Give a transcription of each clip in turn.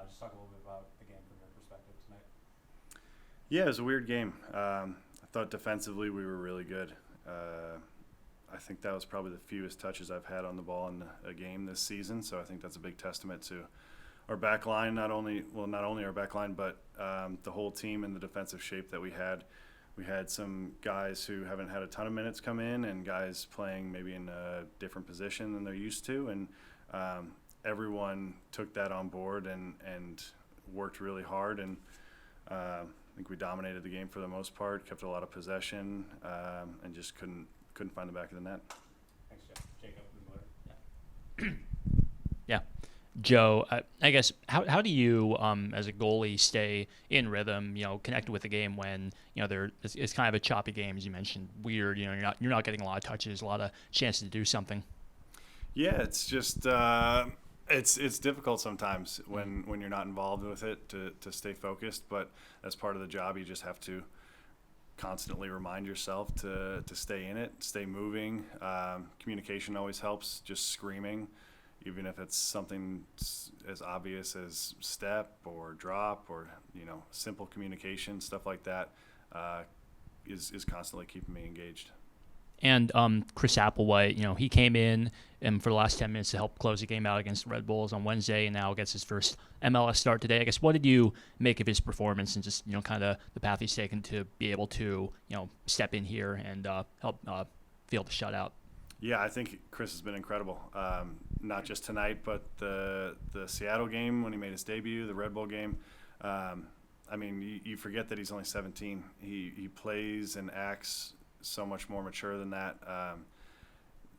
Just talk a little bit about the game from your perspective tonight. Yeah, it was a weird game. I thought defensively we were really good. I think that was probably the fewest touches I've had on the ball in a game this season. So I think that's a big testament to our back line, not only our back line, but the whole team and the defensive shape that we had. We had some guys who haven't had a ton of minutes come in, and guys playing maybe in a different position than they're used to, and everyone took that on board and worked really hard. And I think we dominated the game for the most part, kept a lot of possession, and just couldn't find the back of the net. Thanks, Jeff. Jacob and Miller. Yeah. Joe, I guess how do you as a goalie stay in rhythm, connected with the game when it's kind of a choppy game, as you mentioned, weird, you're not getting a lot of touches, a lot of chances to do something. Yeah, it's just it's difficult sometimes when you're not involved with it to stay focused, but that's part of the job. You just have to constantly remind yourself to stay in it, stay moving. Communication always helps, just screaming, even if it's something as obvious as step or drop or simple communication, stuff like that is constantly keeping me engaged. And Chris Applewhite, he came in for the last 10 minutes to help close the game out against the Red Bulls on Wednesday, and now gets his first MLS start today. I guess, what did you make of his performance and just kind of the path he's taken to be able to step in here and help field the shutout? Yeah, I think Chris has been incredible. Not just tonight, but the Seattle game when he made his debut, the Red Bull game. You forget that he's only 17. He plays and acts so much more mature than that.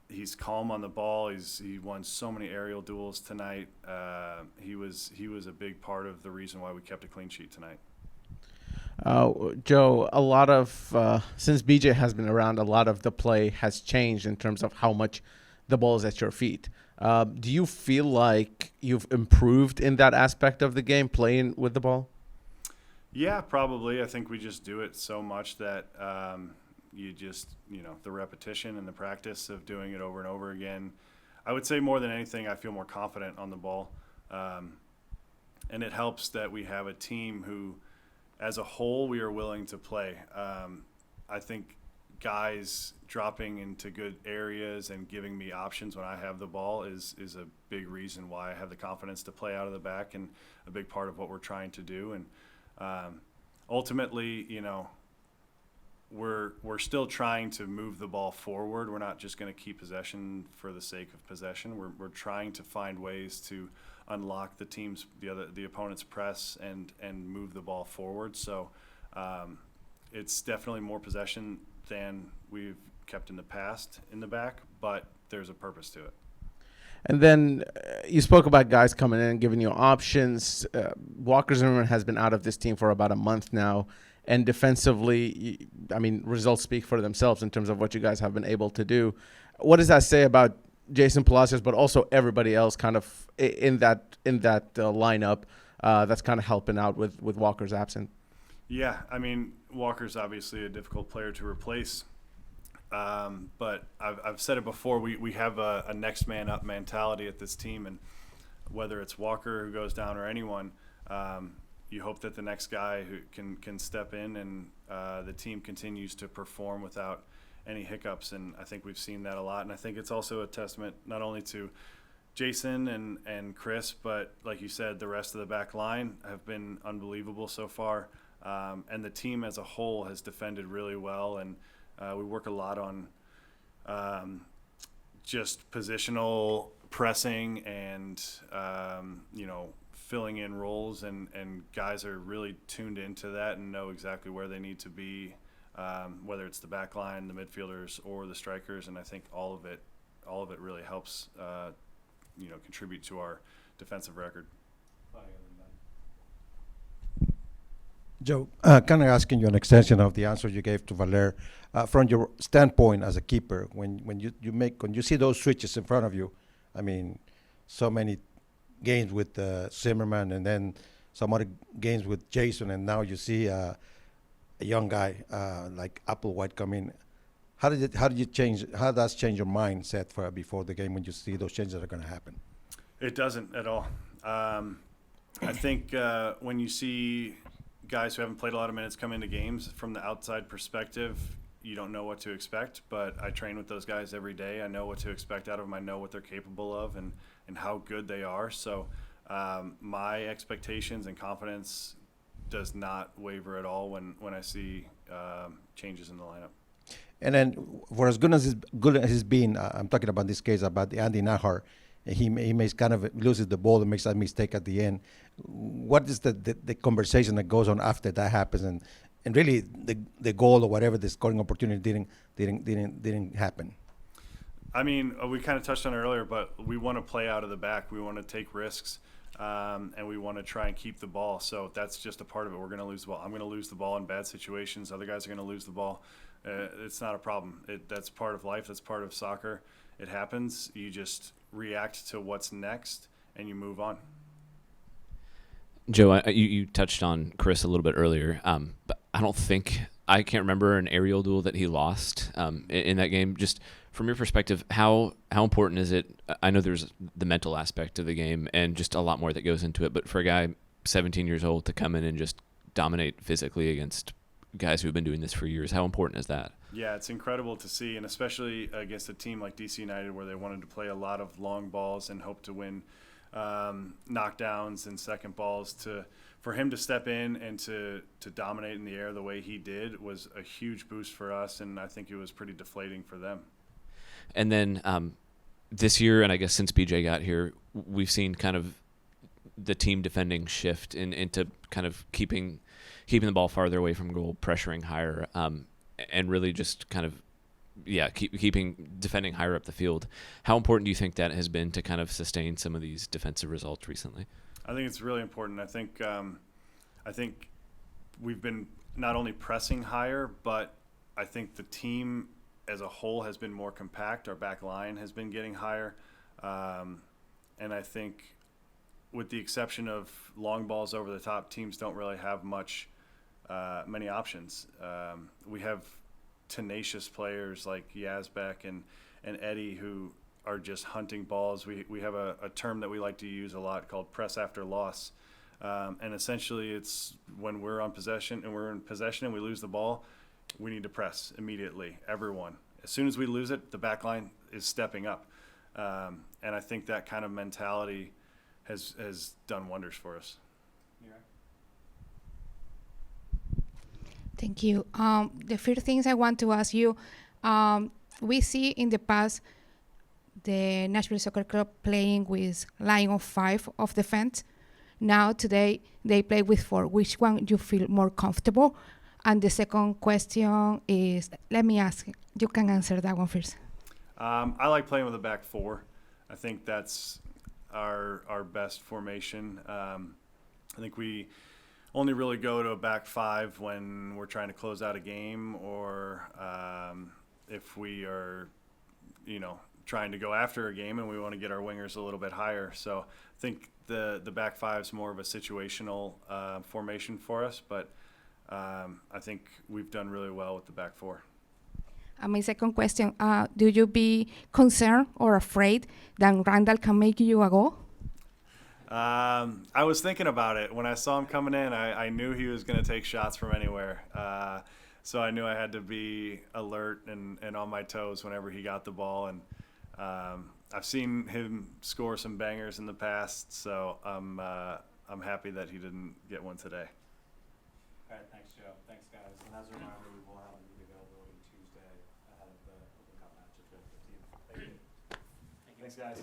He's calm on the ball. He won so many aerial duels tonight. He was a big part of the reason why we kept a clean sheet tonight. Joe, a lot of since BJ has been around, a lot of the play has changed in terms of how much the ball is at your feet. Do you feel like you've improved in that aspect of the game, playing with the ball? Yeah, probably. I think we just do it so much that you just, the repetition and the practice of doing it over and over again. I would say more than anything, I feel more confident on the ball. And it helps that we have a team who, as a whole, we are willing to play. I think guys dropping into good areas and giving me options when I have the ball is a big reason why I have the confidence to play out of the back, and a big part of what we're trying to do. And ultimately, we're still trying to move the ball forward. We're not just going to keep possession for the sake of possession. We're trying to find ways to unlock the opponent's press and move the ball forward. So it's definitely more possession than we've kept in the past in the back, but there's a purpose to it. And then you spoke about guys coming in and giving you options. Walker Zimmerman has been out of this team for about a month now. And defensively, results speak for themselves in terms of what you guys have been able to do. What does that say about Jason Palacios, but also everybody else kind of in that lineup that's kind of helping out with Walker's absence? Yeah, Walker's obviously a difficult player to replace. But I've said it before, we have a next man up mentality at this team, and whether it's Walker who goes down or anyone, you hope that the next guy who can step in and the team continues to perform without any hiccups. And I think we've seen that a lot. And I think it's also a testament not only to Jason and Chris, but like you said, the rest of the back line have been unbelievable so far. And the team as a whole has defended really well. And we work a lot on just positional pressing and, filling in roles, and guys are really tuned into that and know exactly where they need to be, whether it's the back line, the midfielders, or the strikers. And I think all of it really helps, contribute to our defensive record. Joe, kind of asking you an extension of the answer you gave to Valer, from your standpoint as a keeper, when you see those switches in front of you, so many games with Zimmerman, and then some other games with Jason, and now you see a young guy like Applewhite come in. How does change your mindset for before the game when you see those changes that are going to happen? It doesn't at all. I think when you see guys who haven't played a lot of minutes come into games from the outside perspective, you don't know what to expect. But I train with those guys every day. I know what to expect out of them. I know what they're capable of and how good they are. So my expectations and confidence does not waver at all when I see changes in the lineup. And then, for as good as he's been, I'm talking about this case about the Andy Najar. He makes kind of loses the ball and makes that mistake at the end. What is the conversation that goes on after that happens? And really, the goal or whatever the scoring opportunity didn't happen. I mean, we kind of touched on it earlier, but we want to play out of the back. We want to take risks, and we want to try and keep the ball. So that's just a part of it. We're going to lose the ball. I'm going to lose the ball in bad situations. Other guys are going to lose the ball. It's not a problem. That's part of life. That's part of soccer. It happens. You just react to what's next, and you move on. Joe, you touched on Chris a little bit earlier, but I can't remember an aerial duel that he lost in that game. Just from your perspective, how important is it? I know there's the mental aspect of the game and just a lot more that goes into it, but for a guy 17 years old to come in and just dominate physically against guys who've been doing this for years, how important is that? Yeah, it's incredible to see, and especially against a team like DC United where they wanted to play a lot of long balls and hope to win knockdowns and second balls. For him to step in and to dominate in the air the way he did was a huge boost for us, and I think it was pretty deflating for them. And then this year, and I guess since BJ got here, we've seen kind of the team defending shift into kind of keeping the ball farther away from goal, pressuring higher, and really just kind of keeping defending higher up the field. How important do you think that has been to kind of sustain some of these defensive results recently? I think it's really important. I think we've been not only pressing higher, but I think the team as a whole has been more compact. Our back line has been getting higher, and I think with the exception of long balls over the top, teams don't really have many options. We have tenacious players like Yazbek and Eddie who are just hunting balls. We have a term that we like to use a lot called press after loss. And essentially it's when we're in possession and we lose the ball, we need to press immediately, everyone. As soon as we lose it, the back line is stepping up. And I think that kind of mentality has done wonders for us. Thank you. The first things I want to ask you, we see in the past the Nashville Soccer Club playing with line of 5 of defense. Now today they play with 4. Which one do you feel more comfortable? And the second question is, let me ask, you can answer that one first. I like playing with a back 4. I think that's our best formation. I think we only really go to a back 5 when we're trying to close out a game or if we are, trying to go after a game and we want to get our wingers a little bit higher. So I think the back 5 is more of a situational formation for us, but I think we've done really well with the back 4. And my second question, do you be concerned or afraid that Randall can make you a goal? I was thinking about it. When I saw him coming in, I knew he was going to take shots from anywhere. So I knew I had to be alert and on my toes whenever he got the ball. And I've seen him score some bangers in the past, so I'm happy that he didn't get one today. All right, thanks, Joe. Thanks, guys. And as a reminder, we will have a media availability Tuesday ahead of the Open Cup match at 15. Thank you. Thanks, guys.